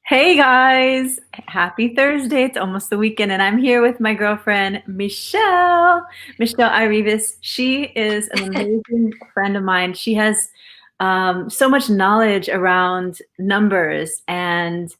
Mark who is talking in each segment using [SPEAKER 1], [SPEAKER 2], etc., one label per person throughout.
[SPEAKER 1] Hey guys, happy Thursday. It's almost the weekend, and I'm here with my girlfriend, Michel Ai Reavis. She is an amazing friend of mine. She has so much knowledge around numbers and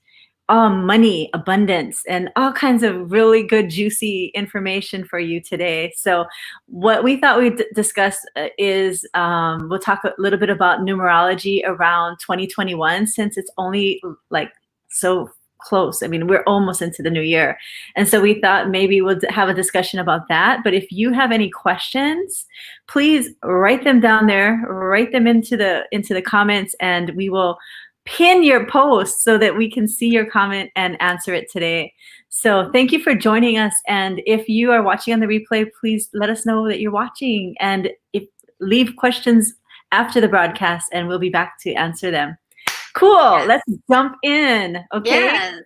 [SPEAKER 1] money, abundance, and all kinds of really good, juicy information for you today. So, what we thought we'd discuss is we'll talk a little bit about numerology around 2021, since it's only like so close. I mean, we're almost into the new year. And so we thought maybe we'll have a discussion about that. But if you have any questions, please write them down there, write them into the comments, and we will pin your post so that we can see your comment and answer it today. So thank you for joining us. And if you are watching on the replay, please let us know that you're watching, and leave questions after the broadcast and we'll be back to answer them. Cool.
[SPEAKER 2] Yes.
[SPEAKER 1] Let's jump in. Okay.
[SPEAKER 2] Yes.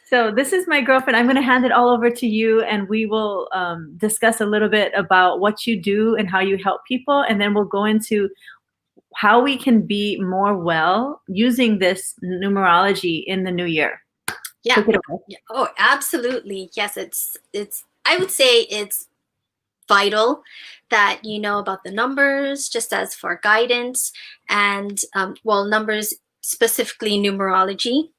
[SPEAKER 1] So this is my girlfriend. I'm going to hand it all over to you, and we will discuss a little bit about what you do and how you help people. And then we'll go into how we can be more well using this numerology in the new year.
[SPEAKER 2] Yeah.
[SPEAKER 1] Take it away.
[SPEAKER 2] Yeah. Oh, absolutely. Yes, it's I would say it's vital that you know about the numbers, just as for guidance and numbers, specifically numerology,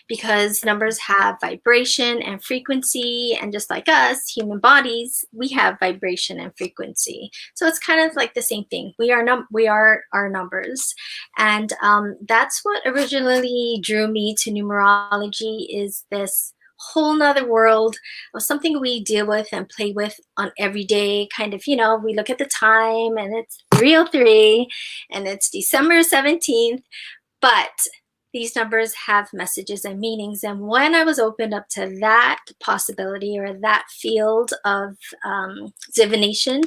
[SPEAKER 2] because numbers have vibration and frequency, and just like us, human bodies, we have vibration and frequency. So it's kind of like the same thing. We are our numbers, and that's what originally drew me to numerology, is this whole nother world of something we deal with and play with on every day. Kind of, we look at the time and it's 3:03 and it's December 17th, but these numbers have messages and meanings. And when I was opened up to that possibility or that field of divination,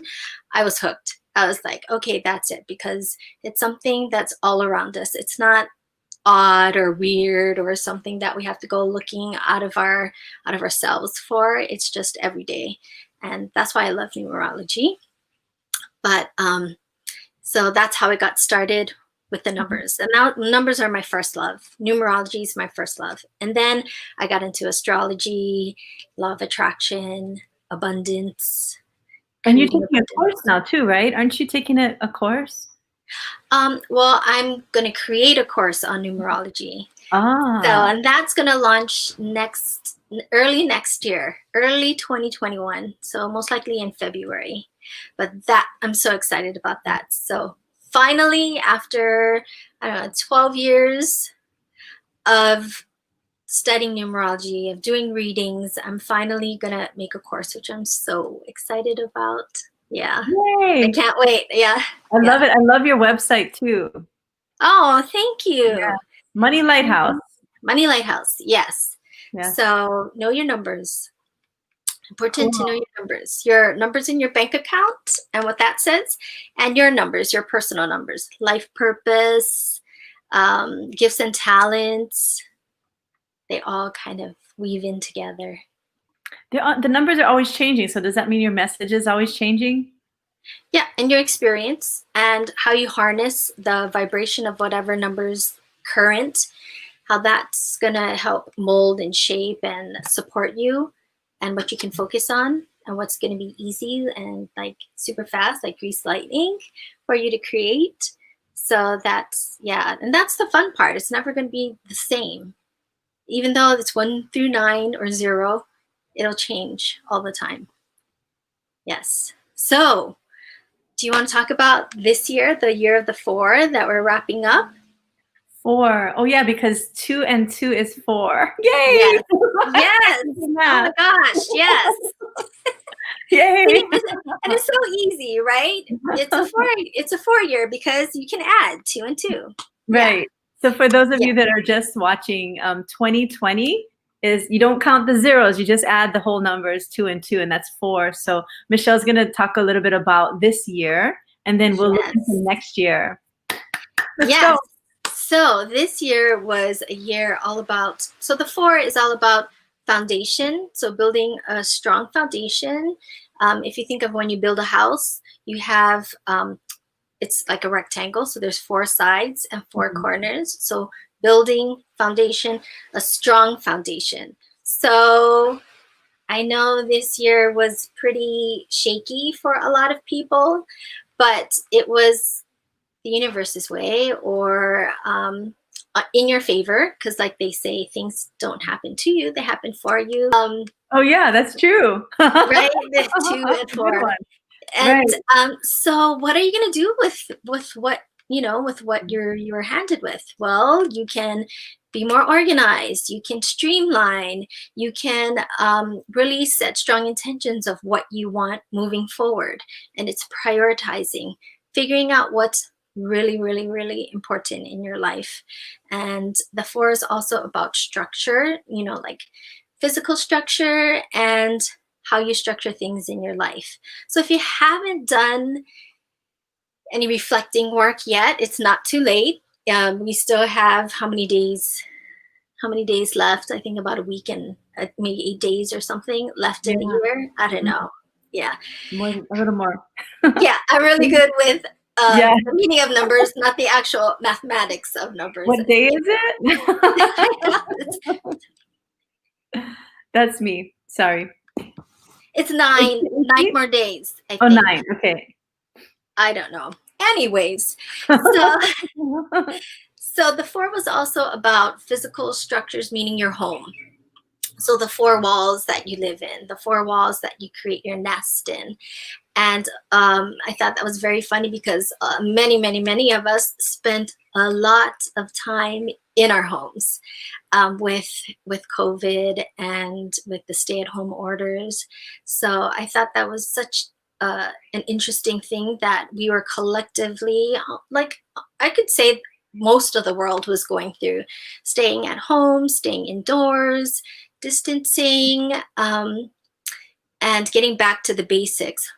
[SPEAKER 2] I was hooked. I was like, okay, that's it, because it's something that's all around us. It's not odd or weird or something that we have to go looking out of ourselves for. It's just every day, and that's why I love numerology. But so that's how it got started with the numbers. And now numbers are my first love. Numerology is my first love. And then I got into astrology, law of attraction, abundance.
[SPEAKER 1] And you're taking a course now too, right? Aren't you taking a course?
[SPEAKER 2] Well, I'm going to create a course on numerology.
[SPEAKER 1] Ah.
[SPEAKER 2] So, and that's going to launch early next year, early 2021. So most likely in February. But I'm so excited about that. So finally, after, 12 years of studying numerology, of doing readings, I'm finally going to make a course, which I'm so excited about. Yeah.
[SPEAKER 1] Yay.
[SPEAKER 2] I can't wait. Yeah.
[SPEAKER 1] I love it. I love your website too.
[SPEAKER 2] Oh, thank you.
[SPEAKER 1] Yeah. Money Lighthouse.
[SPEAKER 2] Money Lighthouse. Yes.
[SPEAKER 1] Yeah.
[SPEAKER 2] So know your numbers. Important to know your numbers in your bank account and what that says, and your numbers, your personal numbers, life purpose, gifts and talents. They all kind of weave in together.
[SPEAKER 1] The numbers are always changing. So does that mean your message is always changing?
[SPEAKER 2] Yeah, and your experience and how you harness the vibration of whatever numbers current, how that's going to help mold and shape and support you, and what you can focus on, and what's going to be easy and like super fast, like grease lightning for you to create. So that's, yeah, and that's the fun part. It's never going to be the same. Even though it's 1 through 9 or 0, it'll change all the time. Yes. So do you want to talk about this year, the year of the 4 that we're wrapping up?
[SPEAKER 1] 4. Oh yeah, because 2 and 2 is 4. Yay!
[SPEAKER 2] Yes. Yes. Oh my gosh. Yes.
[SPEAKER 1] Yay!
[SPEAKER 2] And it's so easy, right? It's a 4 year because you can add 2 and 2.
[SPEAKER 1] Right. Yeah. So for those of you that are just watching, 2020 is, you don't count the zeros, you just add the whole numbers, 2 and 2, and that's 4. So Michelle's going to talk a little bit about this year, and then we'll look into next year. Let's go.
[SPEAKER 2] So this year was a year all about, so the 4 is all about foundation. So building a strong foundation. If you think of when you build a house, you have, it's like a rectangle. So there's 4 sides and 4 corners. So building foundation, a strong foundation. So I know this year was pretty shaky for a lot of people, but it was the universe's way, or in your favor, because like they say, things don't happen to you, they happen for you.
[SPEAKER 1] Oh yeah, that's true.
[SPEAKER 2] Right? The
[SPEAKER 1] That's
[SPEAKER 2] two and
[SPEAKER 1] a good
[SPEAKER 2] four.
[SPEAKER 1] one.
[SPEAKER 2] And
[SPEAKER 1] Right.
[SPEAKER 2] so what are you going to do with what, with what you're handed with? Well, you can be more organized, you can streamline, you can really set strong intentions of what you want moving forward. And it's prioritizing, figuring out what's really, really, really important in your life. And the four is also about structure, like physical structure and how you structure things in your life. So if you haven't done any reflecting work yet, it's not too late. We still have how many days? How many days left? I think about a week and maybe 8 days or something left in the
[SPEAKER 1] Yeah.
[SPEAKER 2] year. I don't know. Yeah,
[SPEAKER 1] A little more.
[SPEAKER 2] yeah. I'm really good with
[SPEAKER 1] Yeah.
[SPEAKER 2] the meaning of numbers, not the actual mathematics of numbers.
[SPEAKER 1] What day is it? That's me. Sorry.
[SPEAKER 2] It's
[SPEAKER 1] It's
[SPEAKER 2] nine more days, I
[SPEAKER 1] Oh,
[SPEAKER 2] think.
[SPEAKER 1] 9. Okay.
[SPEAKER 2] I don't know. Anyways, so so the four was also about physical structures, meaning your home. So the four walls that you live in, the four walls that you create your nest in. And I thought that was very funny because many of us spent a lot of time in our homes with COVID and with the stay-at-home orders. So I thought that was such an interesting thing that we were collectively, like I could say, most of the world was going through, staying at home, staying indoors, distancing, and getting back to the basics.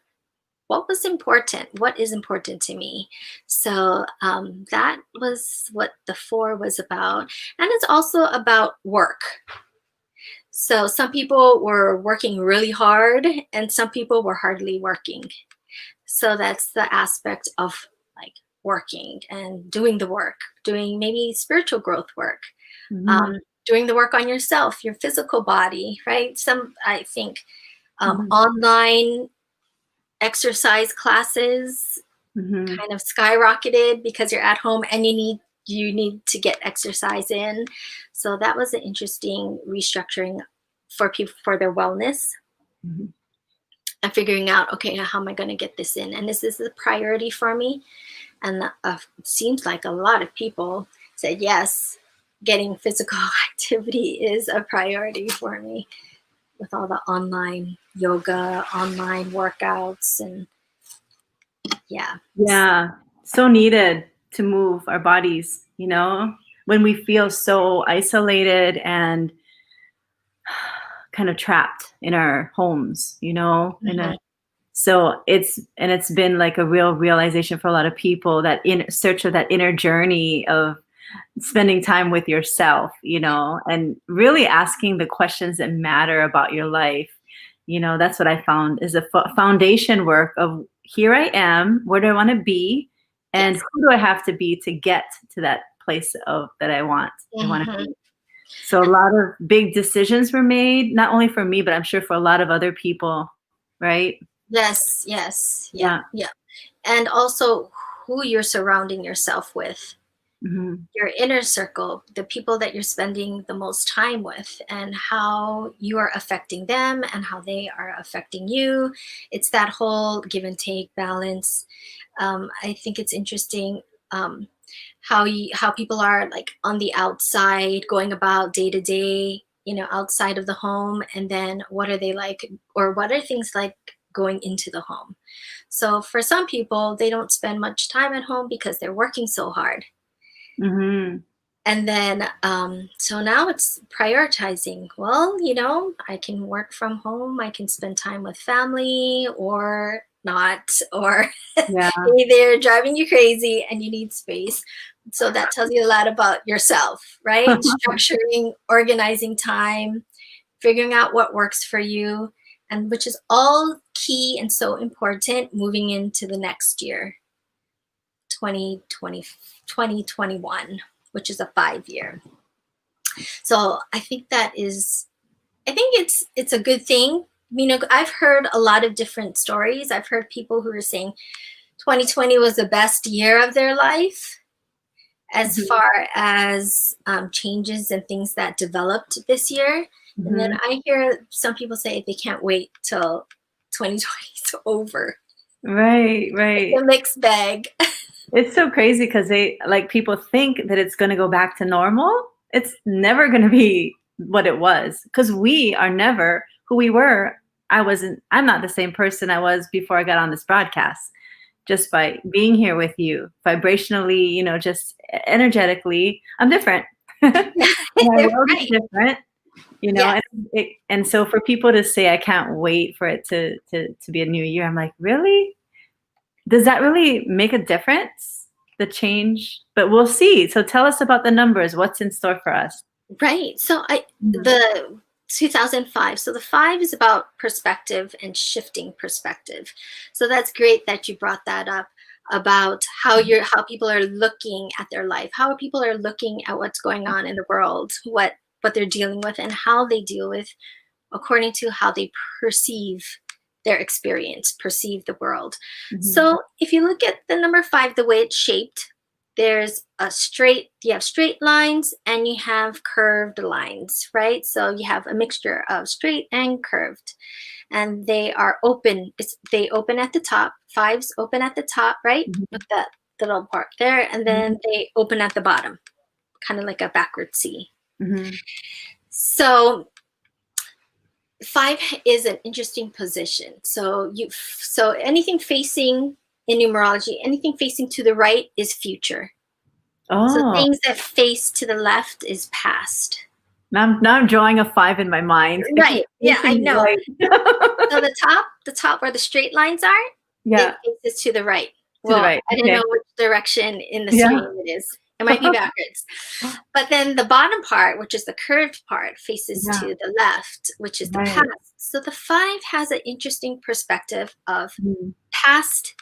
[SPEAKER 2] What was important? What is important to me? So that was what the four was about. And it's also about work. So some people were working really hard and some people were hardly working. So that's the aspect of like working and doing the work, doing maybe spiritual growth work,
[SPEAKER 1] Mhm.
[SPEAKER 2] doing the work on yourself, your physical body, right? I think
[SPEAKER 1] Mhm.
[SPEAKER 2] online exercise classes
[SPEAKER 1] Mhm.
[SPEAKER 2] kind of skyrocketed because you're at home and you need to get exercise in. So that was an interesting restructuring for people for their wellness
[SPEAKER 1] Mhm.
[SPEAKER 2] and figuring out, okay, how am I going to get this in? And this is a priority for me. And it seems like a lot of people said yes, getting physical activity is a priority for me with all the online yoga, online workouts, and yeah.
[SPEAKER 1] Yeah. So needed to move our bodies, when we feel so isolated and kind of trapped in our homes, in a
[SPEAKER 2] Mhm.
[SPEAKER 1] so it's been like a real realization for a lot of people, that in search of that inner journey of spending time with yourself, and really asking the questions that matter about your life. That's what I found is the foundation work of, here I am, where do I want to be, and
[SPEAKER 2] Yes.
[SPEAKER 1] who do I have to be to get to that place of that I want to
[SPEAKER 2] Mhm.
[SPEAKER 1] be. So a lot of big decisions were made, not only for me, but I'm sure for a lot of other people, right?
[SPEAKER 2] Yes, yes, yeah,
[SPEAKER 1] Yeah.
[SPEAKER 2] yeah. And also who you're surrounding yourself with,
[SPEAKER 1] Hmm.
[SPEAKER 2] your inner circle, the people that you're spending the most time with, and how you are affecting them and how they are affecting you. It's that whole give and take balance. I think it's interesting how people are like on the outside, going about day to day, outside of the home, and then what are they like, or what are things like going into the home. So for some people, they don't spend much time at home because they're working so hard.
[SPEAKER 1] Hmm.
[SPEAKER 2] And then, so now it's prioritizing. Well, I can work from home, I can spend time with family or not, or
[SPEAKER 1] Yeah.
[SPEAKER 2] maybe they're driving you crazy and you need space. So that tells you a lot about yourself, right? Structuring, organizing time, figuring out what works for you, and which is all key and so important moving into the next year, 2020, 2021. which is a 5-year. So I think it's a good thing. I've heard a lot of different stories. I've heard people who are saying 2020 was the best year of their life as far as changes and things that developed this year. And then I hear some people say they can't wait till 2020 is over.
[SPEAKER 1] Right.
[SPEAKER 2] It's a mixed bag.
[SPEAKER 1] It's so crazy because people think that it's going to go back to normal. It's never going to be what it was because we are never who we were. I'm not the same person I was before I got on this broadcast. Just by being here with you, vibrationally, just energetically, I'm different. My world is different,
[SPEAKER 2] Yes.
[SPEAKER 1] and so for people to say, I can't wait for it to be a new year, I'm like, really? Does that really make a difference, the change? But we'll see. So tell us about the numbers. What's in store for us?
[SPEAKER 2] Right. So the 2005. So the 5 is about perspective and shifting perspective. So that's great that you brought that up about how people are looking at their life, how people are looking at what's going on in the world, what they're dealing with, and how they deal with according to how they perceive their experience, perceive the world. So if you look at the number 5, the way it's shaped, there's you have straight lines and you have curved lines, right? So you have a mixture of straight and curved, and they are open. They open at the top. 5s open at the top, right? With that little part there, and then they open at the bottom, kind of like a backward C. So 5 is an interesting position. So anything facing in numerology, anything facing to the right is future. So things that face to the left is past.
[SPEAKER 1] Now I'm drawing a 5 in my mind.
[SPEAKER 2] Right. Yeah, I know. Right. So the top where the straight lines are, it faces to the right.
[SPEAKER 1] To the right.
[SPEAKER 2] I don't know which direction in the screen it is. It might be backwards. But then the bottom part, which is the curved part, faces to the left, which is the past. So the 5 has an interesting perspective of past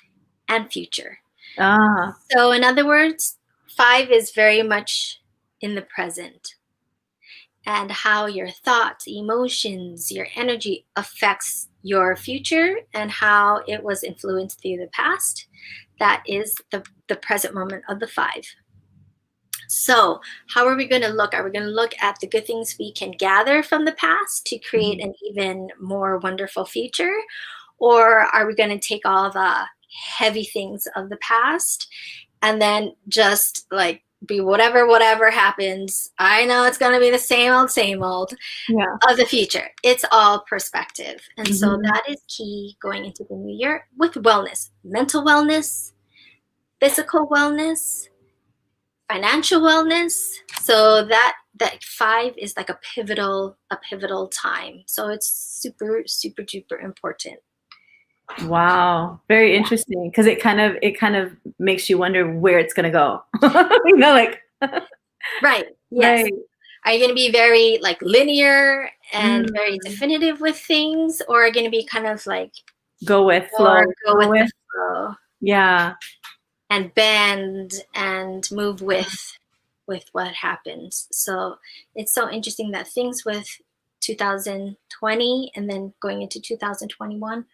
[SPEAKER 2] and future. So in other words, 5 is very much in the present, and how your thoughts, emotions, your energy affects your future and how it was influenced through the past. That is the present moment of the 5. So how are we going to look? Are we going to look at the good things we can gather from the past to create an even more wonderful future? Or are we going to take all the heavy things of the past and then just like be whatever happens? I know it's going to be the same old of the future. It's all perspective. And so that is key going into the new year with wellness, mental wellness, physical wellness, financial wellness. So that 5 is like a pivotal time. So it's super, super duper important.
[SPEAKER 1] Wow, very interesting, because it kind of makes you wonder where it's gonna go.
[SPEAKER 2] Right. Yes. Right. Are you going to be very like linear and very definitive with things, or are you going to be kind of like
[SPEAKER 1] go with flow?
[SPEAKER 2] Go with the flow.
[SPEAKER 1] Yeah.
[SPEAKER 2] And bend and move with what happens. So it's so interesting that things with 2020 and then going into 2021,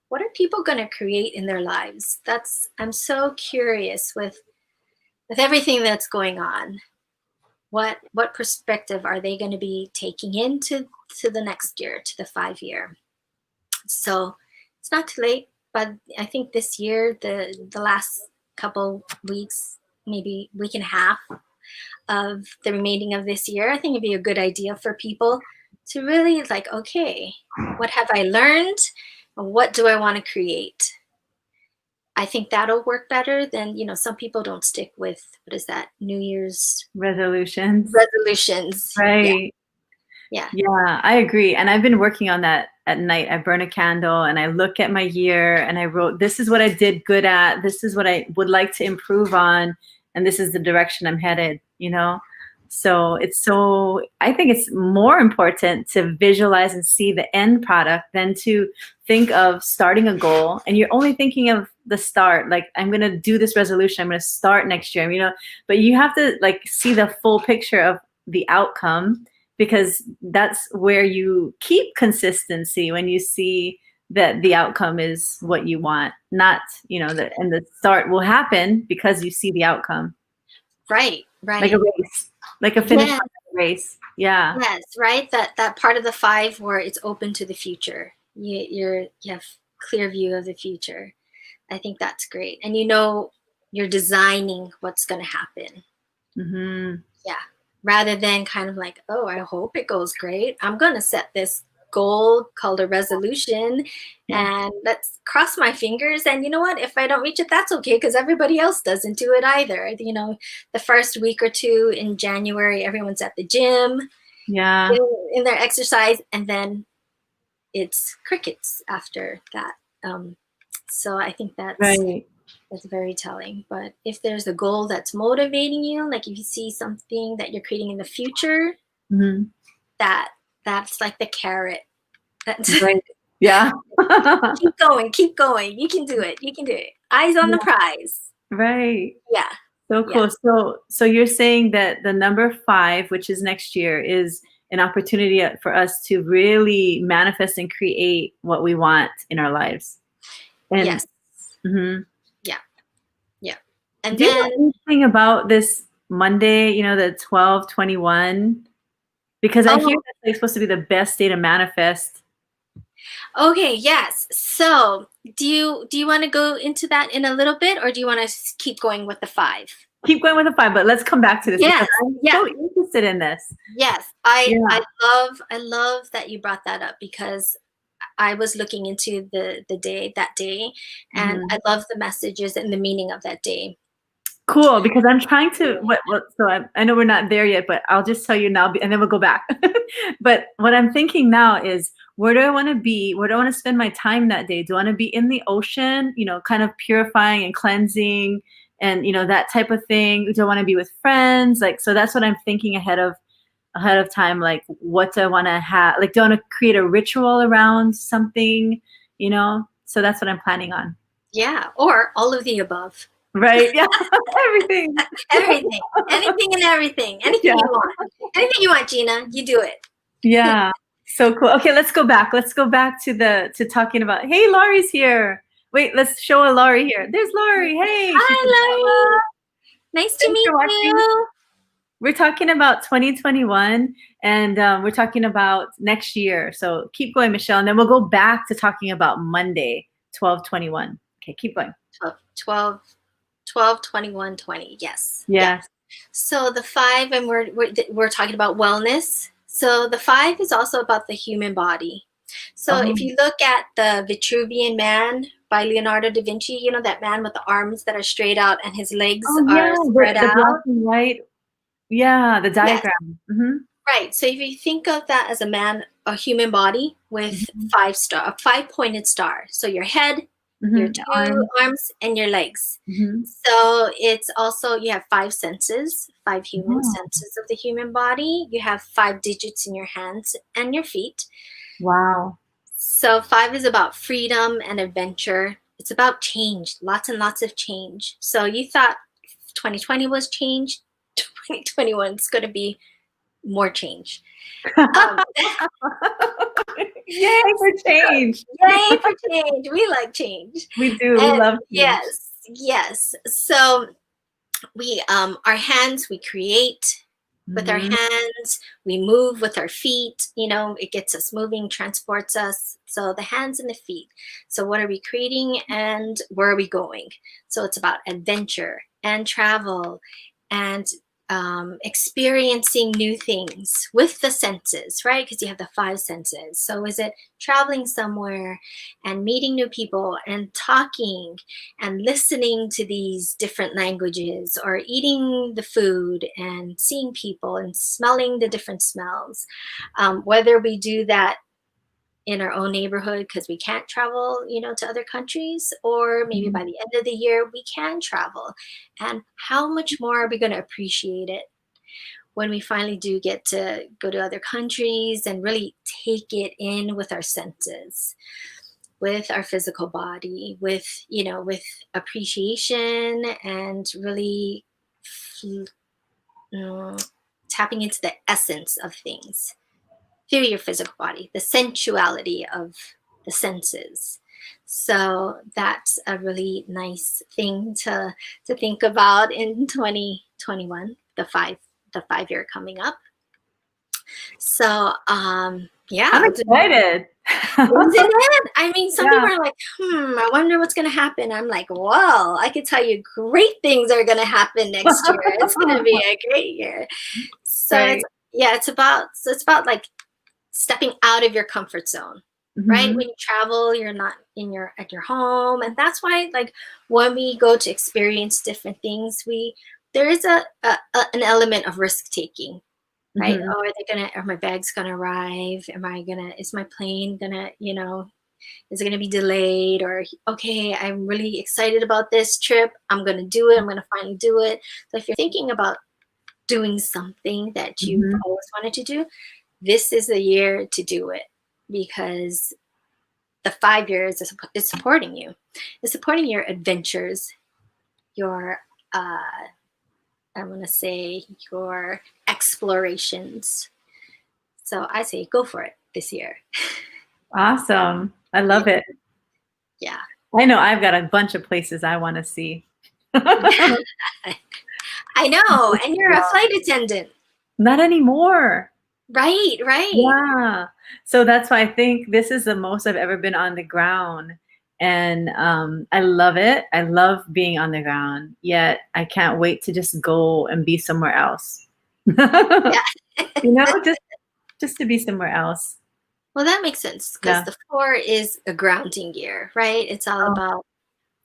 [SPEAKER 2] what are people going to create in their lives? I'm so curious with everything that's going on. What perspective are they going to be taking into the next year, to the 5-year? So it's not too late, but I think this year, the last couple weeks, maybe week and a half of the remaining of this year, I think it'd be a good idea for people to really like, okay, what have I learned? What do I want to create? I think that'll work better than, some people don't stick with, what is that, New Year's
[SPEAKER 1] resolutions.
[SPEAKER 2] Right. Yeah.
[SPEAKER 1] Yeah, I agree. And I've been working on that at night. I burn a candle and I look at my year and I wrote, this is what I did good at. This is what I would like to improve on. And this is the direction I'm headed, So I think it's more important to visualize and see the end product than to think of starting a goal and you're only thinking of the start. Like, I'm going to do this resolution. I'm going to start next year, but you have to like see the full picture of the outcome, because that's where you keep consistency, when you see that the outcome is what you want, not, and the start will happen because you see the outcome.
[SPEAKER 2] Right,
[SPEAKER 1] Like a
[SPEAKER 2] right.
[SPEAKER 1] race, like a finish
[SPEAKER 2] Yes,
[SPEAKER 1] line race. Yeah.
[SPEAKER 2] yes, right. That part of the five where it's open to the future. You have clear view of the future. I think that's great, and you're designing what's going to happen.
[SPEAKER 1] Hmm.
[SPEAKER 2] Yeah, rather than kind of like, oh, I hope it goes great. I'm going to set this goal called a resolution,
[SPEAKER 1] Yeah.
[SPEAKER 2] and let's cross my fingers. And you know what? If I don't reach it, that's okay, because everybody else doesn't do it either. The first week or two in January, everyone's at the gym
[SPEAKER 1] Yeah.
[SPEAKER 2] in their exercise, and then it's crickets after that. So I think
[SPEAKER 1] Right.
[SPEAKER 2] that's very telling. But if there's a goal that's motivating you, like if you see something that you're creating in the future,
[SPEAKER 1] Hmm.
[SPEAKER 2] that that's like the carrot. That's
[SPEAKER 1] Right. Yeah.
[SPEAKER 2] keep going. You can do it. You can do it. Eyes on the
[SPEAKER 1] Yeah.
[SPEAKER 2] prize.
[SPEAKER 1] Right.
[SPEAKER 2] Yeah,
[SPEAKER 1] So
[SPEAKER 2] yeah,
[SPEAKER 1] cool. So you're saying that the number 5, which is next year, is an opportunity for us to really manifest and create what we want in our lives. And
[SPEAKER 2] yes,
[SPEAKER 1] mhm.
[SPEAKER 2] yeah, yeah. And
[SPEAKER 1] Do you know
[SPEAKER 2] then
[SPEAKER 1] anything about this Monday, the 12/21? Because I hear
[SPEAKER 2] oh,
[SPEAKER 1] that it's supposed to be the best day to manifest.
[SPEAKER 2] okay, yes. So do you want to go into that in a little bit, or do you want to keep going with the five?
[SPEAKER 1] Keep going with the 5, but let's come back to this because
[SPEAKER 2] Yes,
[SPEAKER 1] I'm
[SPEAKER 2] yeah.
[SPEAKER 1] so interested in this.
[SPEAKER 2] Yes,
[SPEAKER 1] Yeah.
[SPEAKER 2] I love that you brought that up, because I was looking into that day, and
[SPEAKER 1] Mhm.
[SPEAKER 2] I love the messages and the meaning of that day.
[SPEAKER 1] Cool, because I'm trying to what so I know we're not there yet, but I'll just tell you now, and then we'll go back. But what I'm thinking now is, where do I wanna be? Where do I wanna spend my time that day? Do I wanna be in the ocean, kind of purifying and cleansing and, that type of thing? Do I wanna be with friends? Like, so that's what I'm thinking ahead of time, like, what do I wanna have? Like, do I wanna create a ritual around something, So that's what I'm planning on.
[SPEAKER 2] Yeah, or all of the above.
[SPEAKER 1] Right, yeah, everything.
[SPEAKER 2] Everything, anything and everything,
[SPEAKER 1] Yeah.
[SPEAKER 2] anything you want, Gina, you do it.
[SPEAKER 1] Yeah. So cool. Okay, let's go back. Let's go back to talking about, hey, Laurie's here. Wait, let's show a Laurie here. There's Laurie. Hey, she
[SPEAKER 2] Hi,
[SPEAKER 1] said,
[SPEAKER 2] Larry.
[SPEAKER 1] "Hola."
[SPEAKER 2] Nice to
[SPEAKER 1] Thanks
[SPEAKER 2] meet
[SPEAKER 1] for watching.
[SPEAKER 2] you.
[SPEAKER 1] We're talking about 2021, and we're talking about next year. So keep going, Michelle, and then we'll go back to talking about Monday, 12/21. Okay, keep going.
[SPEAKER 2] 12, 12, 21, 20. Yes, yeah.
[SPEAKER 1] Yes.
[SPEAKER 2] So the five, and we're talking about wellness. So the five is also about the human body. So
[SPEAKER 1] Oh,
[SPEAKER 2] if you look at the Vitruvian Man by Leonardo da Vinci, that man with the arms that are straight out and his legs
[SPEAKER 1] oh yeah,
[SPEAKER 2] are spread
[SPEAKER 1] the black
[SPEAKER 2] out.
[SPEAKER 1] and white. Yeah, the
[SPEAKER 2] Yes,
[SPEAKER 1] diagram. Mm-hmm.
[SPEAKER 2] right. So if you think of that as a human body with
[SPEAKER 1] Mm-hmm.
[SPEAKER 2] five pointed star. So your head, your
[SPEAKER 1] Mm-hmm. The
[SPEAKER 2] two
[SPEAKER 1] arm.
[SPEAKER 2] arms, and your legs.
[SPEAKER 1] Mm-hmm.
[SPEAKER 2] So it's also, you have five senses, five human
[SPEAKER 1] Oh,
[SPEAKER 2] senses of the human body. You have five digits in your hands and your feet.
[SPEAKER 1] wow.
[SPEAKER 2] So five is about freedom and adventure. It's about change, lots and lots of change. So you thought 2020 was change. 2021 is going to be more change. Um,
[SPEAKER 1] Yay for change.
[SPEAKER 2] Yay for change. We like change.
[SPEAKER 1] We do. We
[SPEAKER 2] And
[SPEAKER 1] love change.
[SPEAKER 2] yes, yes. So we our hands, we create with our
[SPEAKER 1] Mhm.
[SPEAKER 2] hands, we move with our feet, it gets us moving, transports us. So the hands and the feet. So what are we creating and where are we going? So it's about adventure and travel and experiencing new things with the senses, right? Because you have the five senses. So is it traveling somewhere and meeting new people and talking and listening to these different languages, or eating the food and seeing people and smelling the different smells? Whether we do that in our own neighborhood because we can't travel, to other countries, or maybe
[SPEAKER 1] Mhm.
[SPEAKER 2] by the end of the year we can travel. And how much more are we going to appreciate it when we finally do get to go to other countries and really take it in with our senses, with our physical body, with, with appreciation and really mm, tapping into the essence of things through your physical body, the sensuality of the senses. So that's a really nice thing to think about in 2021, the 5 year coming up. So
[SPEAKER 1] I'm
[SPEAKER 2] yeah,
[SPEAKER 1] excited.
[SPEAKER 2] isn't it? I mean, some
[SPEAKER 1] Yeah.
[SPEAKER 2] people are like, I wonder what's going to happen. I'm like, well, I can tell you great things are going to happen next year. It's going to be a great year. So
[SPEAKER 1] Right.
[SPEAKER 2] it's about like stepping out of your comfort zone, right?
[SPEAKER 1] Mhm.
[SPEAKER 2] When you travel, you're not at your home, and that's why, like, when we go to experience different things, there is an element of risk taking, right?
[SPEAKER 1] Mhm.
[SPEAKER 2] Oh, are my bags gonna arrive? Is my plane gonna, is it gonna be delayed? Or, okay, I'm really excited about this trip. I'm gonna do it. I'm gonna finally do it. So if you're thinking about doing something that you've
[SPEAKER 1] Mhm.
[SPEAKER 2] always wanted to do, this is the year to do it, because the 5 years is supporting you. It's supporting your adventures, your, I want to say, your explorations. So I say go for it this year.
[SPEAKER 1] Awesome. I
[SPEAKER 2] Yeah.
[SPEAKER 1] love it.
[SPEAKER 2] Yeah.
[SPEAKER 1] I know I've got a bunch of places I wanna see.
[SPEAKER 2] I know. And you're a flight attendant.
[SPEAKER 1] Not anymore.
[SPEAKER 2] Right, right.
[SPEAKER 1] Yeah. So that's why I think this is the most I've ever been on the ground, and, I love it. I love being on the ground, yet I can't wait to just go and be somewhere else.
[SPEAKER 2] Yeah.
[SPEAKER 1] You know, just to be somewhere else.
[SPEAKER 2] Well, that makes sense, because
[SPEAKER 1] Yeah.
[SPEAKER 2] the 4 is a grounding year, right? It's all
[SPEAKER 1] Oh,
[SPEAKER 2] about,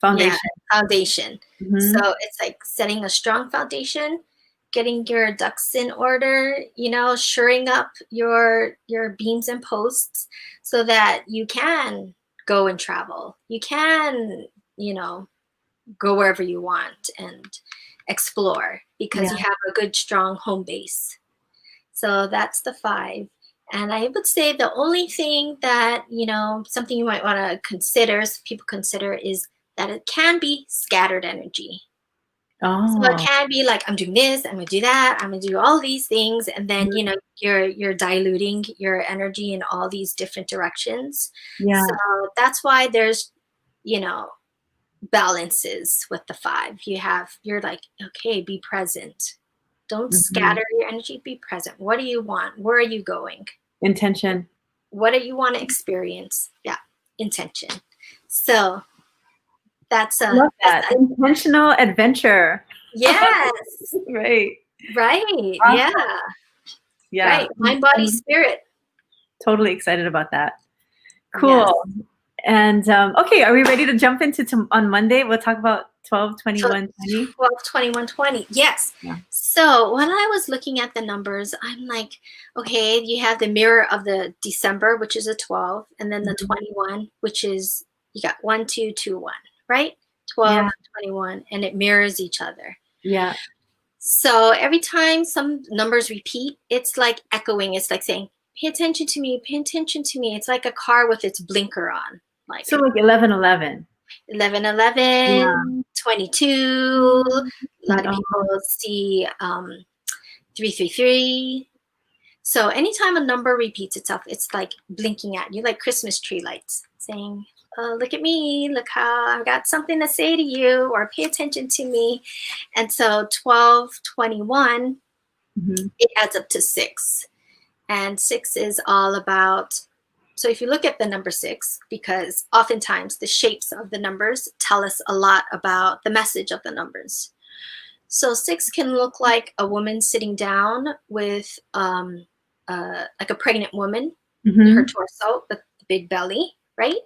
[SPEAKER 2] yeah,
[SPEAKER 1] foundation.
[SPEAKER 2] foundation. So
[SPEAKER 1] Mhm.
[SPEAKER 2] it's like setting a strong foundation, getting your ducks in order, shoring up your beams and posts so that you can go and travel. You can, you know, go wherever you want and explore, because
[SPEAKER 1] Yeah.
[SPEAKER 2] you have a good strong home base. So that's the 5. And I would say the only thing that, something you might want to consider, some people consider, is that it can be scattered energy. So it
[SPEAKER 1] Oh,
[SPEAKER 2] can be like, I'm doing this, I'm gonna do that, I'm gonna do all these things, and then,
[SPEAKER 1] mhm.
[SPEAKER 2] you're diluting your energy in all these different directions. So
[SPEAKER 1] Yeah.
[SPEAKER 2] that's why there's, you know, balances with the 5. You're like, okay, be present. Don't
[SPEAKER 1] Mhm.
[SPEAKER 2] scatter your energy, be present. What do you want? Where are you going?
[SPEAKER 1] Intention.
[SPEAKER 2] What do you want to experience? Yeah, intention. So
[SPEAKER 1] Love
[SPEAKER 2] that's
[SPEAKER 1] that.
[SPEAKER 2] a
[SPEAKER 1] Intentional adventure.
[SPEAKER 2] yes,
[SPEAKER 1] Right.
[SPEAKER 2] right, yeah,
[SPEAKER 1] Awesome. Yeah.
[SPEAKER 2] right. Mind, body,
[SPEAKER 1] I'm
[SPEAKER 2] spirit.
[SPEAKER 1] totally excited about that. Cool.
[SPEAKER 2] Yes.
[SPEAKER 1] And, okay, are we ready to jump into on Monday? We'll talk about 12,
[SPEAKER 2] So
[SPEAKER 1] 21, 20.
[SPEAKER 2] 12, 21, 20. Yes.
[SPEAKER 1] Yeah.
[SPEAKER 2] So when I was looking at the numbers, I'm like, okay, you have the mirror of the December, which is a 12, and then the
[SPEAKER 1] Mhm.
[SPEAKER 2] 21, which is, you got 1, 2, 2, 1, right? 12,
[SPEAKER 1] Yeah.
[SPEAKER 2] 21, and it mirrors each other.
[SPEAKER 1] Yeah.
[SPEAKER 2] So every time some numbers repeat, it's like echoing. It's like saying, pay attention to me, pay attention to me. It's like a car with its blinker on,
[SPEAKER 1] So
[SPEAKER 2] like
[SPEAKER 1] like 11, 11.
[SPEAKER 2] 11,
[SPEAKER 1] Yeah.
[SPEAKER 2] 11, 22. A lot of people
[SPEAKER 1] Oh,
[SPEAKER 2] see 333. So anytime a number repeats itself, it's like blinking at you, like Christmas tree lights, saying, oh, look at me, look how I've got something to say to you, or pay attention to me. And so 12, 21,
[SPEAKER 1] mhm,
[SPEAKER 2] it adds up to 6. And 6 is all about, so if you look at the number 6, because oftentimes the shapes of the numbers tell us a lot about the message of the numbers. So 6 can look like a woman sitting down with like a pregnant woman, her
[SPEAKER 1] mhm,
[SPEAKER 2] torso, the big belly, right?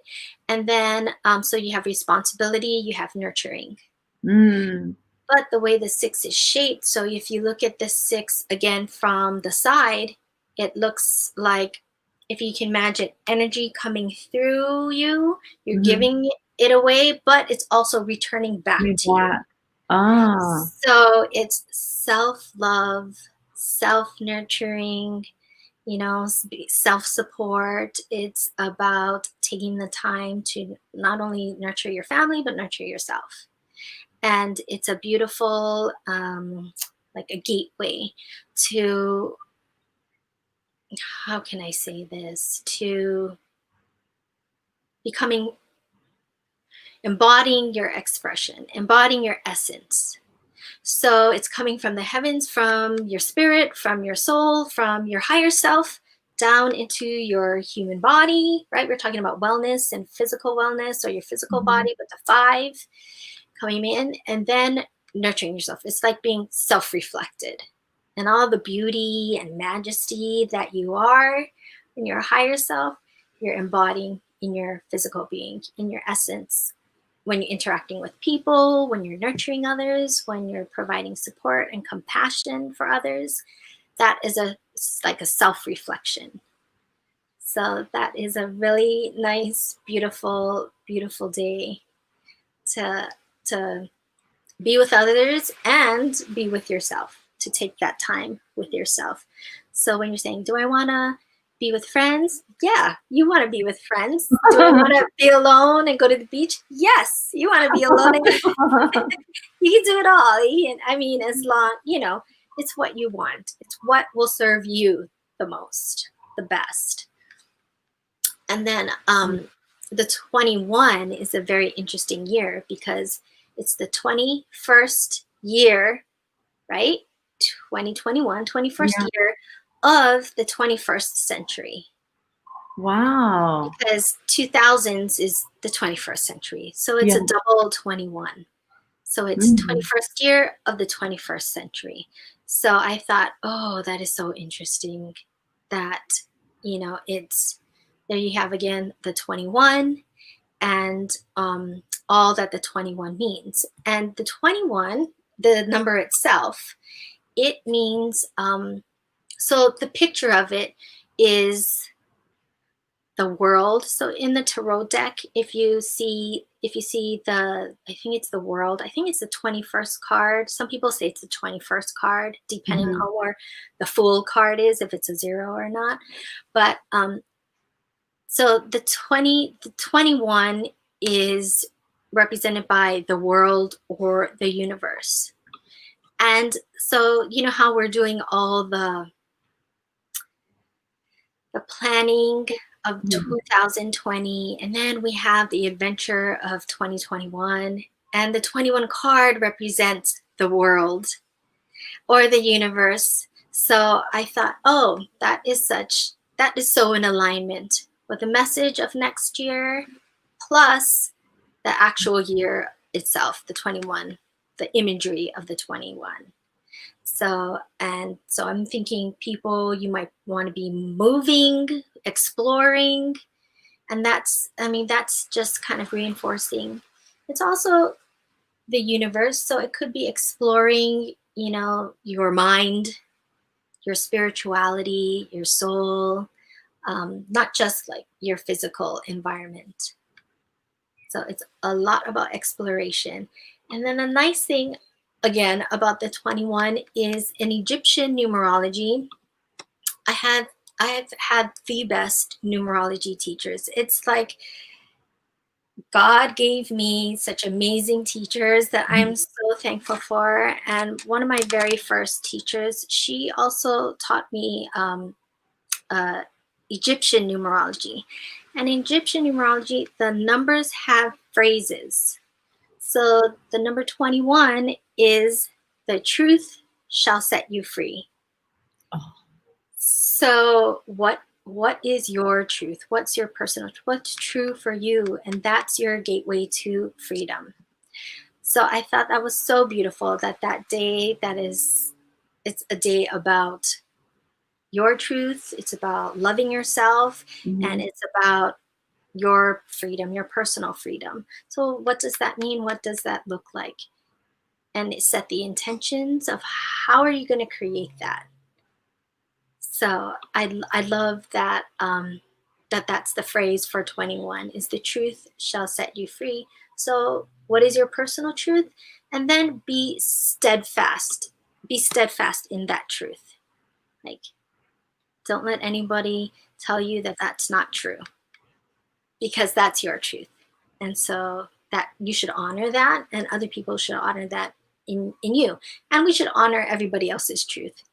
[SPEAKER 2] And then so you have responsibility, you have nurturing.
[SPEAKER 1] mm,
[SPEAKER 2] But the way the 6 is shaped, so if you look at the 6 again from the side, it looks like, if you can imagine energy coming through you, you're
[SPEAKER 1] mhm.
[SPEAKER 2] giving it away, but it's also returning back
[SPEAKER 1] Read
[SPEAKER 2] to you.
[SPEAKER 1] that. Ah,
[SPEAKER 2] So it's self love, self-nurturing, self-support. It's about taking the time to not only nurture your family, but nurture yourself. And it's a beautiful, like a gateway to, how can I say this, to becoming, embodying your expression, embodying your essence. So it's coming from the heavens, from your spirit, from your soul, from your higher self, down into your human body, right? We're talking about wellness and physical wellness, or your physical
[SPEAKER 1] Mhm.
[SPEAKER 2] body with the five coming in, and then nurturing yourself. It's like being self-reflected, and all the beauty and majesty that you are in your higher self, you're embodying in your physical being, in your essence, when you're interacting with people, when you're nurturing others, when you're providing support and compassion for others. That is like a self-reflection. So that is a really nice, beautiful, beautiful day to to be with others and be with yourself, to take that time with yourself. So when you're saying, do I want to be with friends? Yeah, you want to be with friends. Do I want to be alone and go to the beach? Yes, you want to be alone and you can do it all. I mean, as long, it's what you want. It's what will serve you the most, the best. And then the 21 is a very interesting year because it's the 21st year, right? 2021, 21st
[SPEAKER 1] Yeah.
[SPEAKER 2] year of the 21st century.
[SPEAKER 1] Wow.
[SPEAKER 2] Because 2000s is the 21st century. So it's
[SPEAKER 1] Yeah.
[SPEAKER 2] a double 21. So it's
[SPEAKER 1] Mhm.
[SPEAKER 2] 21st year of the 21st century. So I thought, oh, that is so interesting that, it's, there you have again the 21 and all that the 21 means. And the 21, the number itself, it means, so the picture of it is the world. So in the tarot deck, if you see the, I think it's the world, I think it's the 21st card. Some people say it's the 21st card, depending
[SPEAKER 1] Mhm.
[SPEAKER 2] on where the Fool card is, if it's a zero or not. But so the 21 is represented by the world or the universe. And so you know how we're doing all the planning of
[SPEAKER 1] Mhm.
[SPEAKER 2] 2020, and then we have the adventure of 2021, and the 21 card represents the world or the universe. So I thought, oh, that is so in alignment with the message of next year, plus the actual year itself, the 21, the imagery of the 21. So I'm thinking people, you might want to be moving, exploring, and that's just kind of reinforcing. It's also the universe, so it could be exploring, your mind, your spirituality, your soul, not just like your physical environment. So it's a lot about exploration. And then a nice thing, again, about the 21 is in Egyptian numerology. I have I've had the best numerology teachers. It's like God gave me such amazing teachers that I'm so thankful for. And one of my very first teachers, she also taught me uh, Egyptian numerology. And in Egyptian numerology, the numbers have phrases. So the number 21 is the truth shall set you free.
[SPEAKER 1] Oh.
[SPEAKER 2] So what is your truth? What's your personal, what's true for you? And that's your gateway to freedom. So I thought that was so beautiful that day, it's a day about your truth, it's about loving yourself, and
[SPEAKER 1] Mhm.
[SPEAKER 2] it's about your freedom, your personal freedom. So what does that mean? What does that look like? And it set the intentions of how are you going to create that. So I love that that's the phrase for 21 is the truth shall set you free. So what is your personal truth? And then be steadfast in that truth. Like, don't let anybody tell you that that's not true, because that's your truth. And so that you should honor that, and other people should honor that in you. And we should honor everybody else's truth.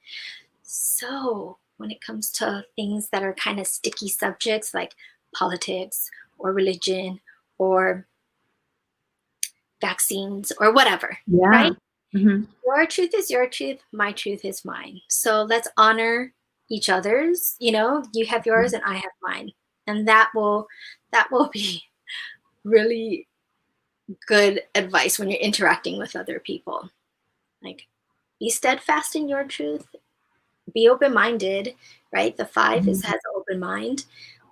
[SPEAKER 2] So when it comes to things that are kind of sticky subjects like politics or religion or vaccines or whatever,
[SPEAKER 1] Yeah.
[SPEAKER 2] right?
[SPEAKER 1] Hmm.
[SPEAKER 2] Your truth is your truth, my truth is mine. So let's honor each other's, you have yours and I have mine. And that will be really good advice when you're interacting with other people. Like, be steadfast in your truth, be open-minded, right? The five is has an open mind,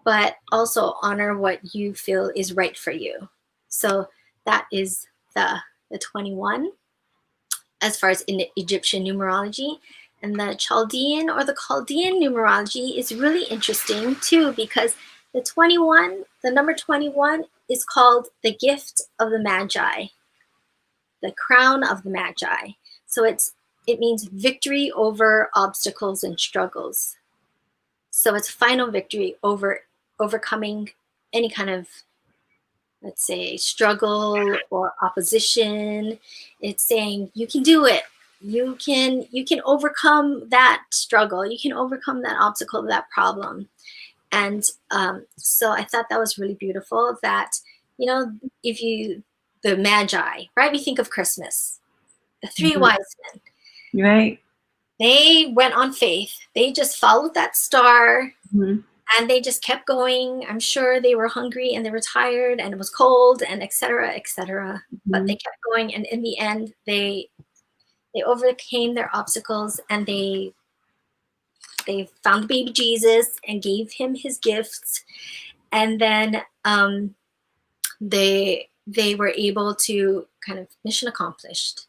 [SPEAKER 2] but also honor what you feel is right for you. So that is the 21 as far as in the Egyptian numerology. And the Chaldean or the Chaldean numerology is really interesting too, because the number 21 is called the gift of the Magi, the crown of the Magi. So it means victory over obstacles and struggles. So it's final victory over overcoming any kind of, let's say, struggle or opposition. It's saying you can do it. You can overcome that struggle. You can overcome that obstacle, that problem. And so I thought that was really beautiful. That if you the Magi, right? We think of Christmas, the three
[SPEAKER 1] Hmm.
[SPEAKER 2] wise men.
[SPEAKER 1] Right.
[SPEAKER 2] They went on faith. They just followed that star
[SPEAKER 1] Hmm.
[SPEAKER 2] and they just kept going. I'm sure they were hungry and they were tired and it was cold and etc. etc. But they kept going, and in the end, they overcame their obstacles, and they found the baby Jesus and gave him his gifts, and then they were able to kind of mission accomplished.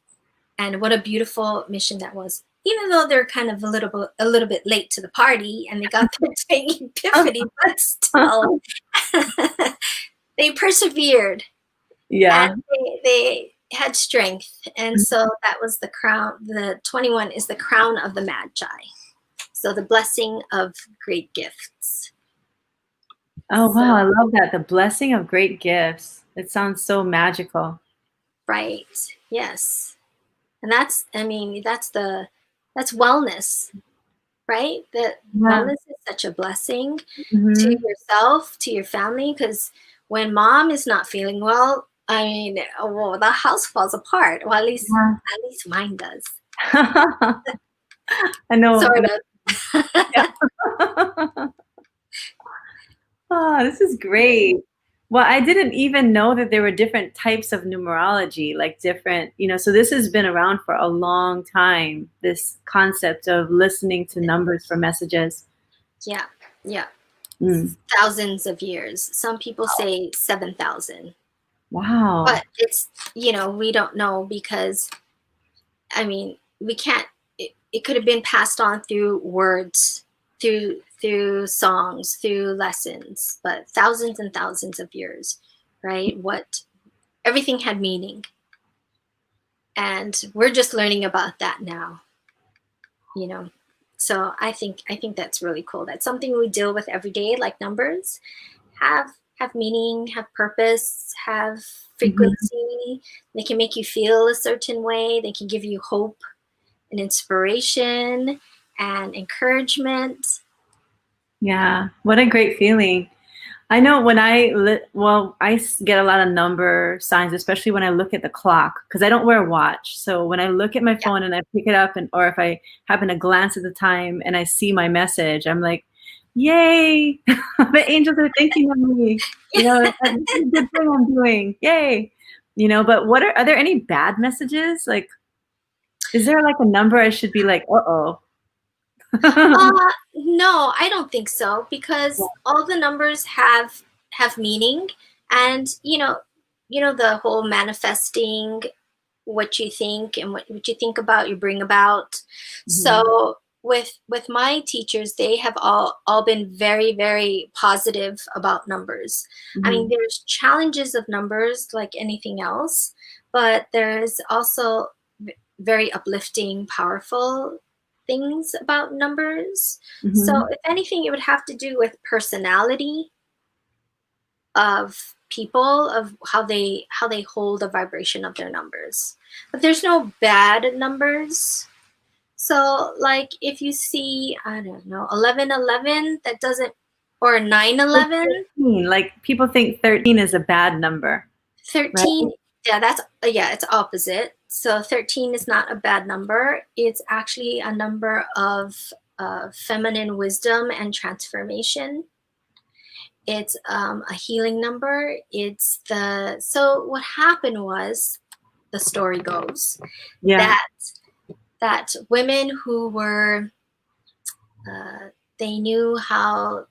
[SPEAKER 2] And what a beautiful mission that was. Even though they're kind of a little bit late to the party and they got their twinge epiphany, but still, they persevered and
[SPEAKER 1] Yeah.
[SPEAKER 2] they had strength. And so that was the crown. The 21 is the crown of the Magi. So the blessing of great gifts.
[SPEAKER 1] Oh, wow.
[SPEAKER 2] So,
[SPEAKER 1] I love that. The blessing of great gifts. It sounds so magical.
[SPEAKER 2] right. Yes. And that's wellness, right? That
[SPEAKER 1] Yeah.
[SPEAKER 2] wellness is such a blessing to
[SPEAKER 1] Hmm.
[SPEAKER 2] yourself, to your family, because when mom is not feeling well, well, the house falls apart. Well,
[SPEAKER 1] Yeah.
[SPEAKER 2] at least mine does.
[SPEAKER 1] I know.
[SPEAKER 2] Sort of.
[SPEAKER 1] Yeah. Oh, this is great. Well, I didn't even know that there were different types of numerology, like different, so this has been around for a long time, this concept of listening to numbers for messages.
[SPEAKER 2] Yeah, yeah.
[SPEAKER 1] Mm.
[SPEAKER 2] Thousands of years. Some people say 7,000,
[SPEAKER 1] Wow.
[SPEAKER 2] but we don't know, because we can't. It could have been passed on through words, through songs, through lessons, but thousands and thousands of years, right? Everything had meaning, and we're just learning about that now. You know, so I think that's really cool. That's something we deal with every day, like numbers have meaning, have purpose, have
[SPEAKER 1] Mhm.
[SPEAKER 2] frequency. They can make you feel a certain way. They can give you hope and inspiration and encouragement.
[SPEAKER 1] Yeah. What a great feeling. I know when get a lot of number signs, especially when I look at the clock, because I don't wear a watch. So when I look at my
[SPEAKER 2] Yeah.
[SPEAKER 1] phone and I pick it up, or if I happen to glance at the time and I see my message, I'm like, yay, the angels are thinking of me. This is a good thing I'm doing. Yay. But are there any bad messages? Like, is there like a number I should be like, uh-oh?
[SPEAKER 2] No, I don't think so, because all the numbers have meaning, and the whole manifesting what you think, and what you think about, you bring about.
[SPEAKER 1] Mhm.
[SPEAKER 2] So with my teachers, they have all been very, very positive about numbers.
[SPEAKER 1] Mhm.
[SPEAKER 2] There's challenges of numbers like anything else, but there's also very uplifting, powerful things about numbers. So
[SPEAKER 1] Mhm.
[SPEAKER 2] if anything, it would have to do with personality of people, of how they hold the vibration of their numbers. But there's no bad numbers. So like if you see, I don't know, 1111, that doesn't, or
[SPEAKER 1] Oh,
[SPEAKER 2] 911.
[SPEAKER 1] 13, like, people think 13 is a bad number, right?
[SPEAKER 2] 13, yeah, that's, yeah, it's opposite. So 13 is not a bad number. It's actually a number of feminine wisdom and transformation. It's a healing number. It's the, so what happened was, the story goes
[SPEAKER 1] Yeah.
[SPEAKER 2] that women who were, uh, they knew how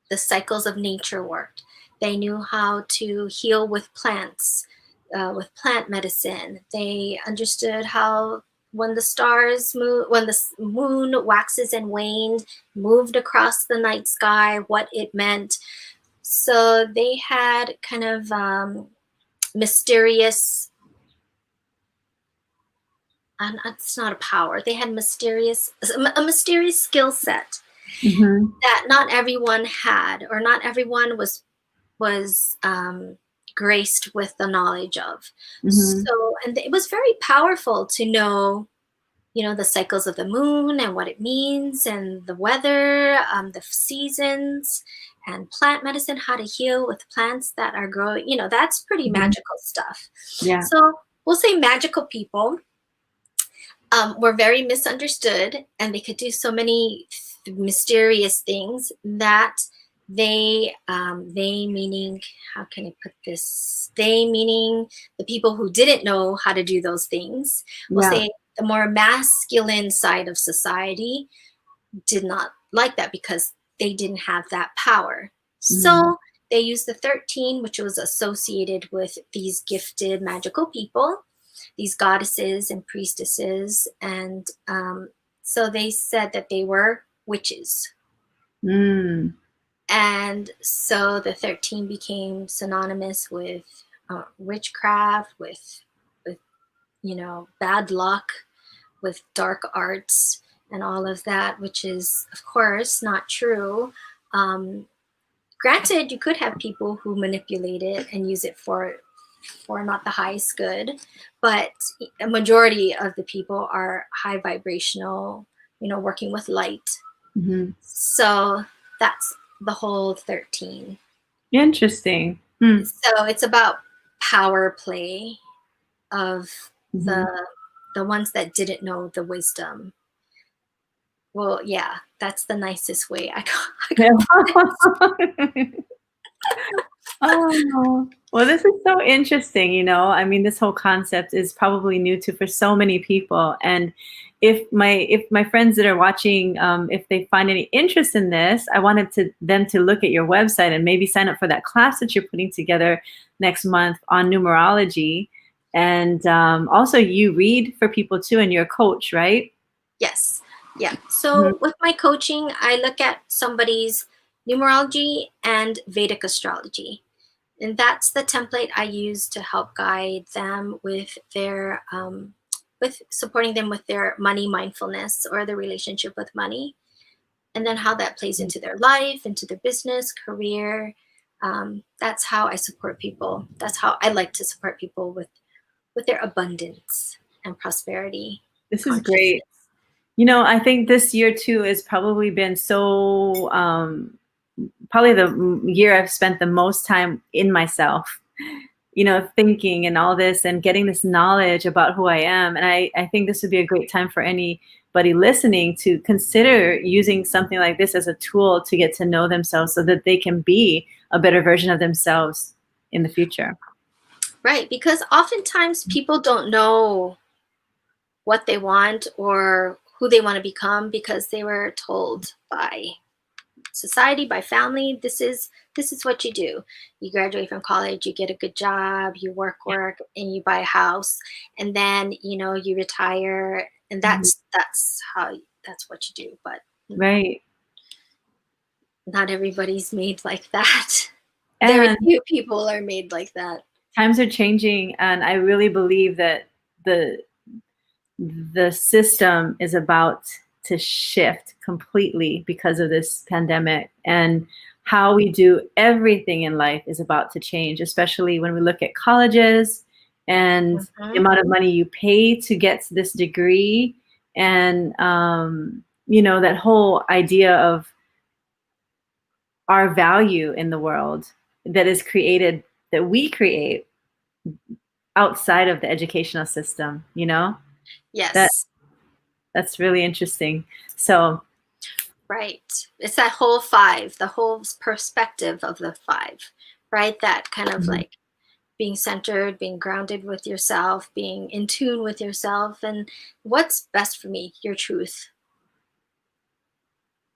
[SPEAKER 2] the cycles of nature worked. They knew how to heal with plant medicine. They understood how when the stars move, when the moon waxes and waned, moved across the night sky, what it meant. So they had kind of mysterious, and it's not a power. They had a mysterious skill set
[SPEAKER 1] Mhm.
[SPEAKER 2] that not everyone had, or not everyone was graced with the knowledge of.
[SPEAKER 1] Mhm.
[SPEAKER 2] So, and it was very powerful to know, the cycles of the moon and what it means, and the weather, the seasons, and plant medicine, how to heal with plants that are growing. That's pretty
[SPEAKER 1] Mhm.
[SPEAKER 2] magical stuff.
[SPEAKER 1] Yeah.
[SPEAKER 2] So we'll say magical people were very misunderstood, and they could do so many mysterious things that they meaning, how can I put this? They meaning the people who didn't know how to do those things. We'll
[SPEAKER 1] Yeah.
[SPEAKER 2] say the more masculine side of society did not like that because they didn't have that power.
[SPEAKER 1] Mhm.
[SPEAKER 2] So they used the 13, which was associated with these gifted magical people, these goddesses and priestesses. And so they said that they were witches.
[SPEAKER 1] Mm.
[SPEAKER 2] And so the 13 became synonymous with witchcraft, with bad luck, with dark arts and all of that, which is, of course, not true. Um, Granted, you could have people who manipulate it and use it for not the highest good, but a majority of the people are high vibrational, working with light.
[SPEAKER 1] Mhm.
[SPEAKER 2] So that's the whole 13.
[SPEAKER 1] Interesting. Hmm.
[SPEAKER 2] So it's about power play of
[SPEAKER 1] Mhm.
[SPEAKER 2] the ones that didn't know the wisdom. Well, yeah, that's the nicest way I
[SPEAKER 1] Yeah.
[SPEAKER 2] could put it.
[SPEAKER 1] Oh, well, this is so interesting. I mean, this whole concept is probably new to for so many people. And if my friends that are watching, if they find any interest in this, I wanted them to look at your website and maybe sign up for that class that you're putting together next month on numerology. And also, you read for people too, and you're a coach, right?
[SPEAKER 2] Yes. Yeah.
[SPEAKER 1] Mhm.
[SPEAKER 2] So with my coaching, I look at somebody's numerology and Vedic astrology. And that's the template I use to help guide them with supporting them with their money mindfulness, or their relationship with money, and then how that plays into their life, into their business, career. That's how I support people. That's how I like to support people with their abundance and prosperity
[SPEAKER 1] This is
[SPEAKER 2] consciousness.
[SPEAKER 1] great. I think this year too has probably been so probably the year I've spent the most time in myself, thinking and all this and getting this knowledge about who I am. And I think this would be a great time for anybody listening to consider using something like this as a tool to get to know themselves so that they can be a better version of themselves in the future.
[SPEAKER 2] Right, because oftentimes people don't know what they want or who they want to become because they were told by society, by family, this is what you do. You graduate from college, you get a good job, you work, and you buy a house, and then you retire, and
[SPEAKER 1] Mhm.
[SPEAKER 2] that's what you do. But
[SPEAKER 1] Right.
[SPEAKER 2] not everybody's made like that. Very
[SPEAKER 1] And
[SPEAKER 2] few people are made like that.
[SPEAKER 1] times are changing, and I really believe that the the system is about to shift completely because of this pandemic, and how we do everything in life is about to change, especially when we look at colleges and the
[SPEAKER 2] Mhm.
[SPEAKER 1] amount of money you pay to get this degree, and that whole idea of our value in the world that is created, that we create outside of the educational system, that
[SPEAKER 2] Yes.
[SPEAKER 1] that's really interesting. So
[SPEAKER 2] Right. It's that whole five, the whole perspective of the five, right? That kind of
[SPEAKER 1] mhm,
[SPEAKER 2] like being centered, being grounded with yourself, being in tune with yourself, and what's best for me, your truth.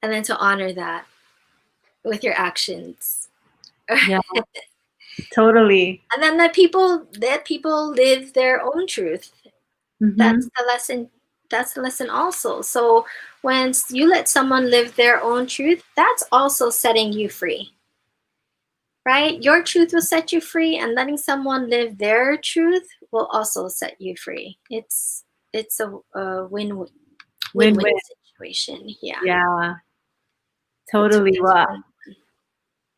[SPEAKER 2] And then to honor that with your actions.
[SPEAKER 1] yeah,
[SPEAKER 2] And
[SPEAKER 1] totally.
[SPEAKER 2] then let people live their own truth. That's
[SPEAKER 1] Hmm.
[SPEAKER 2] the lesson. That's the lesson also. So when you let someone live their own truth, that's also setting you free, right? Your truth will set you free, and letting someone live their truth will also set you free. It's a win-win
[SPEAKER 1] Win-win.
[SPEAKER 2] situation. Yeah,
[SPEAKER 1] Yeah,
[SPEAKER 2] it's
[SPEAKER 1] totally.
[SPEAKER 2] it's
[SPEAKER 1] Well,
[SPEAKER 2] win.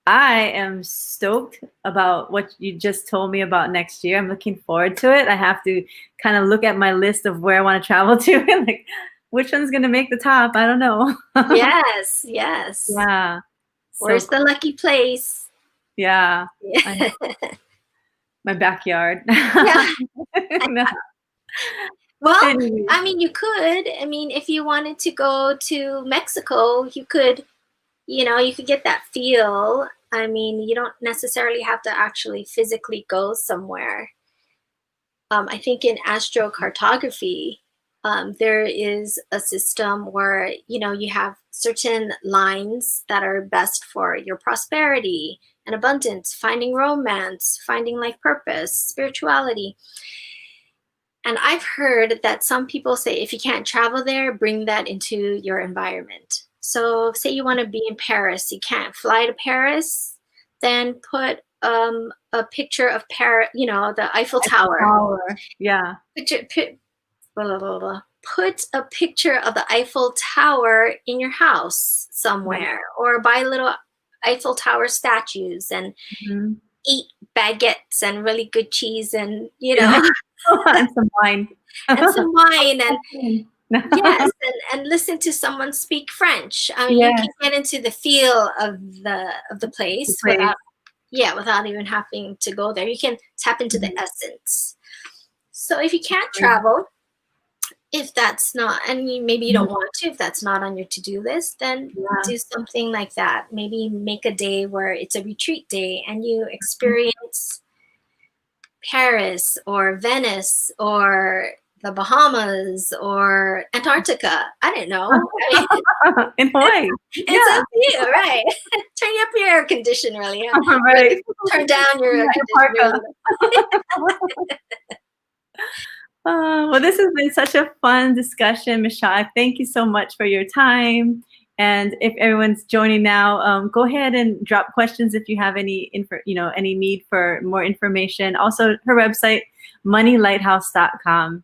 [SPEAKER 1] I am stoked about what you just told me about next year. I'm looking forward to it. I have to kind of look at my list of where I want to travel to and like which one's going to make the top. I don't know.
[SPEAKER 2] Yes, yes.
[SPEAKER 1] Yeah. So
[SPEAKER 2] Where's
[SPEAKER 1] cool.
[SPEAKER 2] the lucky place?
[SPEAKER 1] Yeah. I know.
[SPEAKER 2] Yeah.
[SPEAKER 1] My backyard.
[SPEAKER 2] Yeah.
[SPEAKER 1] No.
[SPEAKER 2] Well,
[SPEAKER 1] Anyway.
[SPEAKER 2] I mean, you could. I mean, if you wanted to go to Mexico, you could, you could get that feel. I mean, you don't necessarily have to actually physically go somewhere. I think in astrocartography, there is a system where, you have certain lines that are best for your prosperity and abundance, finding romance, finding life purpose, spirituality. And I've heard that some people say if you can't travel there, bring that into your environment. So, say you want to be in Paris, you can't fly to Paris, then put a picture of Paris, the Eiffel
[SPEAKER 1] Eiffel
[SPEAKER 2] Tower.
[SPEAKER 1] Tower. Yeah.
[SPEAKER 2] Blah, blah, blah, blah. Put a picture of the Eiffel Tower in your house
[SPEAKER 1] Right.
[SPEAKER 2] somewhere, or buy little Eiffel Tower statues and
[SPEAKER 1] Mhm.
[SPEAKER 2] eat baguettes and really good cheese and,
[SPEAKER 1] Yeah. And some wine.
[SPEAKER 2] and some wine and
[SPEAKER 1] No.
[SPEAKER 2] yes, and listen to someone speak French. I mean, you
[SPEAKER 1] Yes,
[SPEAKER 2] can get into the feel of the
[SPEAKER 1] the
[SPEAKER 2] place
[SPEAKER 1] place.
[SPEAKER 2] without even having to go there. You can tap into the
[SPEAKER 1] Mhm.
[SPEAKER 2] essence. So if you can't travel, if that's not, and maybe you
[SPEAKER 1] Mhm.
[SPEAKER 2] don't want to, if that's not on your to-do list, then
[SPEAKER 1] Yeah.
[SPEAKER 2] do something like that. Maybe make a day where it's a retreat day and you experience Paris or Venice or the Bahamas or Antarctica. I don't know. I mean,
[SPEAKER 1] In Hawaii.
[SPEAKER 2] it's
[SPEAKER 1] Yeah.
[SPEAKER 2] up to you, right? Turn up your air conditioner, really.
[SPEAKER 1] Right.
[SPEAKER 2] Really turn down your
[SPEAKER 1] Yeah,
[SPEAKER 2] air
[SPEAKER 1] in
[SPEAKER 2] conditioner a
[SPEAKER 1] parka.
[SPEAKER 2] little.
[SPEAKER 1] Well, this has been such a fun discussion, Michelle. Thank you so much for your time. And if everyone's joining now, go ahead and drop questions if you have any any need for more information. Also, her website, moneylighthouse.com.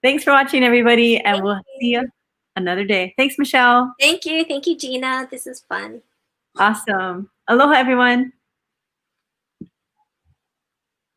[SPEAKER 1] Thanks for watching, everybody, and
[SPEAKER 2] Thank
[SPEAKER 1] we'll see you
[SPEAKER 2] you.
[SPEAKER 1] another day. Thanks, Michelle.
[SPEAKER 2] Thank you. Thank you, Gina. This is fun.
[SPEAKER 1] Awesome. Aloha, everyone.